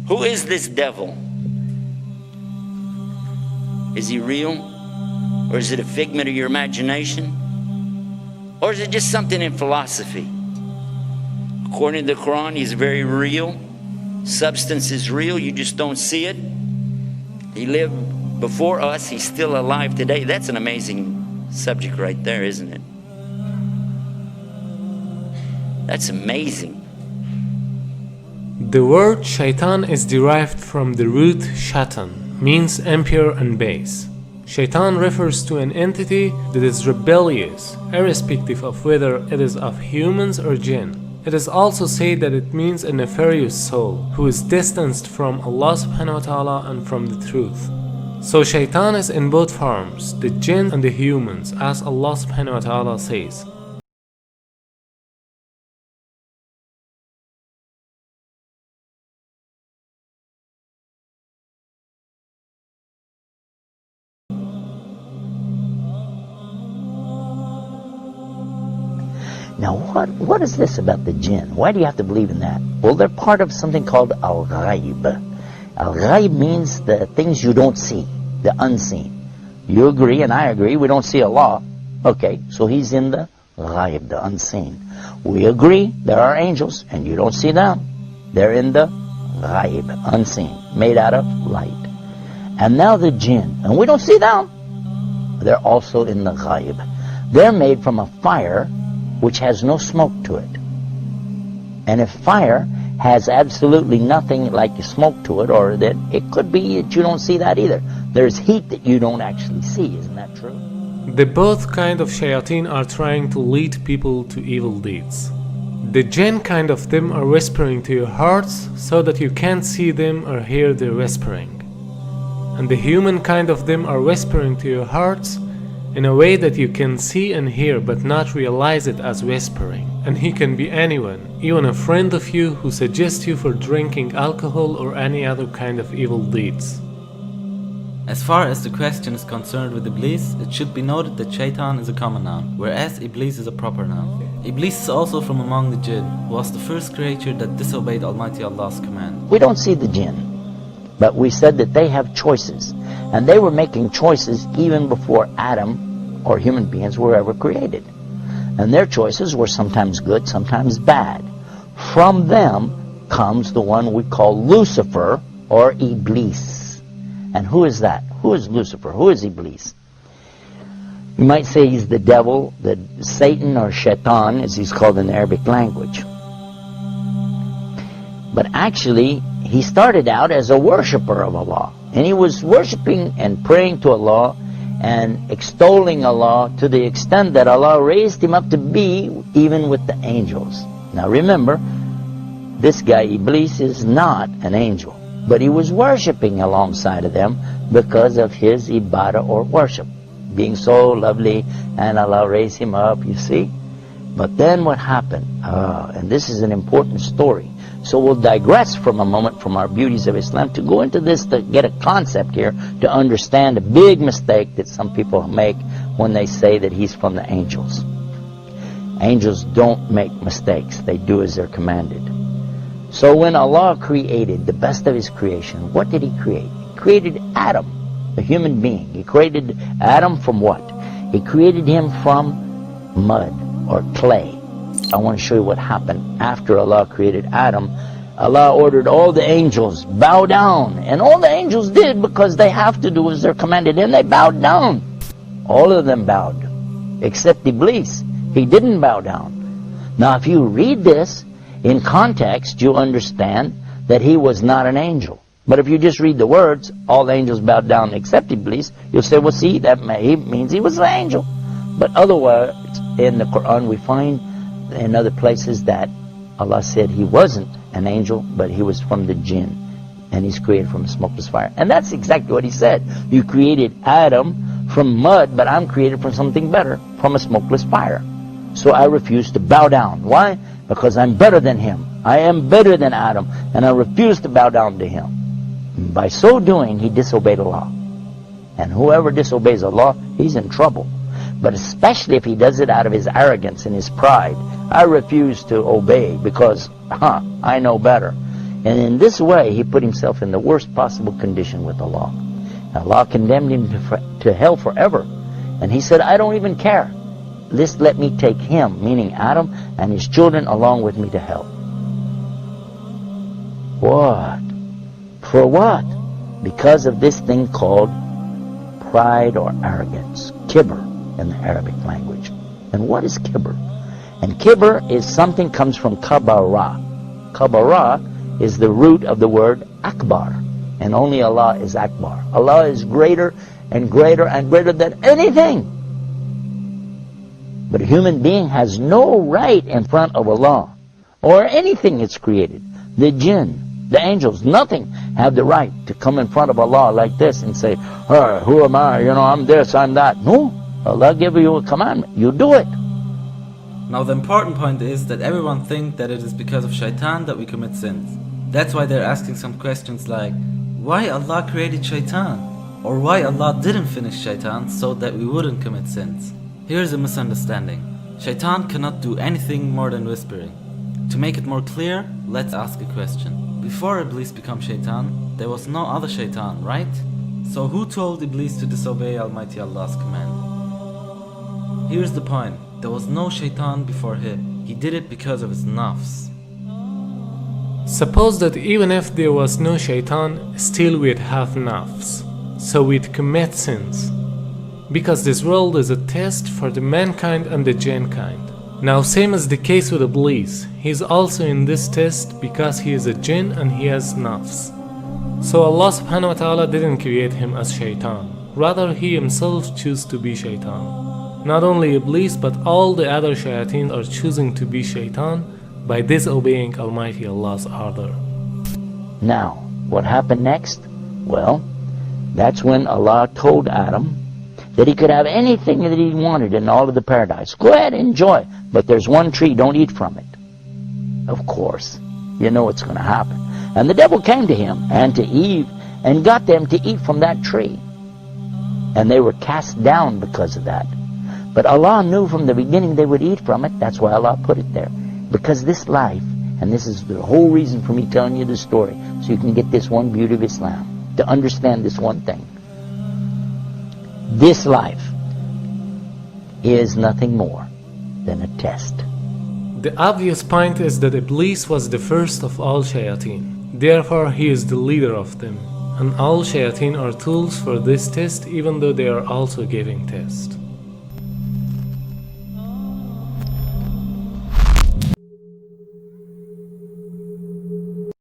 Who is this devil? Is he real? Or is it a figment of your imagination? Or is it just something in philosophy? According to the Quran, he's very real. Substance is real, you just don't see it. He lived before us, he's still alive today. That's an amazing subject right there, isn't it? That's amazing. The word shaitan is derived from the root shaitan, means impure and base. Shaitan refers to an entity that is rebellious, irrespective of whether it is of humans or jinn. It is also said that it means a nefarious soul, who is distanced from Allah subhanahu wa ta'ala and from the truth. So shaitan is in both forms, the jinn and the humans, as Allah subhanahu wa ta'ala says. Now what is this about the jinn? Why do you have to believe in that? Well, they're part of something called al-ghaib. Al-ghaib means the things you don't see, the unseen. You agree and I agree, we don't see Allah. Okay, so he's in the ghaib, the unseen. We agree there are angels and you don't see them. They're in the ghaib, unseen, made out of light. And now the jinn, and we don't see them. They're also in the ghaib. They're made from a fire which has no smoke to it. And if fire has absolutely nothing like smoke to it, or that it could be that you don't see that either. There's heat that you don't actually see, isn't that true? The both kind of shayateen are trying to lead people to evil deeds. The jinn kind of them are whispering to your hearts so that you can't see them or hear their whispering. And the human kind of them are whispering to your hearts in a way that you can see and hear but not realize it as whispering. And he can be anyone, even a friend of you who suggests you for drinking alcohol or any other kind of evil deeds. As far as the question is concerned with Iblis, it should be noted that Shaitan is a common noun, whereas Iblis is a proper noun. Iblis is also from among the jinn, who was the first creature that disobeyed Almighty Allah's command. We don't see the jinn, but we said that they have choices. And they were making choices even before Adam or human beings were ever created. And their choices were sometimes good, sometimes bad. From them comes the one we call Lucifer or Iblis. And who is that? Who is Lucifer? Who is Iblis? You might say he's the devil, the Satan or Shaitan as he's called in the Arabic language. But actually, he started out as a worshipper of Allah. And he was worshiping and praying to Allah and extolling Allah to the extent that Allah raised him up to be even with the angels. Now remember, this guy Iblis is not an angel, but he was worshiping alongside of them because of his ibadah or worship, being so lovely, and Allah raised him up, you see. But then what happened? And this is an important story. So we'll digress from a moment from our beauties of Islam to go into this to get a concept here to understand a big mistake that some people make when they say that he's from the angels. Angels don't make mistakes. They do as they're commanded. So when Allah created the best of his creation, what did he create? He created Adam, a human being. He created Adam from what? He created him from mud or clay. I want to show you what happened after Allah created Adam. Allah ordered all the angels, bow down. And all the angels did because they have to do as they're commanded. And they bowed down. All of them bowed. Except Iblis. He didn't bow down. Now if you read this in context, you understand that he was not an angel. But if you just read the words, all the angels bowed down except Iblis, you'll say, well see, that means he was an angel. But otherwise, in the Quran we find in other places that Allah said he wasn't an angel, but he was from the jinn, and he's created from a smokeless fire. And that's exactly what he said. You created Adam from mud, but I'm created from something better, from a smokeless fire. So I refuse to bow down. Why? Because I'm better than him. I am better than Adam, and I refuse to bow down to him. And by so doing, he disobeyed Allah. And whoever disobeys Allah, he's in trouble. But especially if he does it out of his arrogance and his pride. I refuse to obey because, I know better. And in this way, he put himself in the worst possible condition with Allah. Allah condemned him to hell forever. And he said, I don't even care. Just let me take him, meaning Adam, and his children along with me to hell. What? For what? Because of this thing called pride or arrogance. Kibr in the Arabic language. And what is kibr? And kibr is something comes from kabara. Kabara is the root of the word akbar. And only Allah is akbar. Allah is greater and greater and greater than anything. But a human being has no right in front of Allah or anything it's created. The jinn, the angels, nothing have the right to come in front of Allah like this and say, hey, who am I? I'm this, I'm that. No. Allah gave you a commandment. You do it. Now the important point is that everyone thinks that it is because of shaitan that we commit sins. That's why they're asking some questions like, why Allah created shaitan? Or why Allah didn't finish shaitan so that we wouldn't commit sins? Here's a misunderstanding. Shaitan cannot do anything more than whispering. To make it more clear, let's ask a question. Before Iblis became shaitan, there was no other shaitan, right? So who told Iblis to disobey Almighty Allah's command? Here's the point. There was no shaitan before him. He did it because of his nafs. Suppose that even if there was no shaitan, still we'd have nafs. So we'd commit sins. Because this world is a test for the mankind and the jinn kind. Now same as the case with Iblis, he's also in this test because he is a jinn and he has nafs. So Allah subhanahu wa ta'ala didn't create him as shaitan, rather he himself chose to be shaitan. Not only Iblis but all the other shayateen are choosing to be shaitan by disobeying Almighty Allah's order. Now, what happened next? Well, that's when Allah told Adam that he could have anything that he wanted in all of the paradise. Go ahead, enjoy. But there's one tree, don't eat from it. Of course, you know what's going to happen. And the devil came to him and to Eve and got them to eat from that tree. And they were cast down because of that. But Allah knew from the beginning they would eat from it. That's why Allah put it there. Because this life, and this is the whole reason for me telling you this story, so you can get this one beauty of Islam, to understand this one thing. This life is nothing more than a test. The obvious point is that Iblis was the first of all shayateen. Therefore, he is the leader of them. And all shayateen are tools for this test, even though they are also giving test.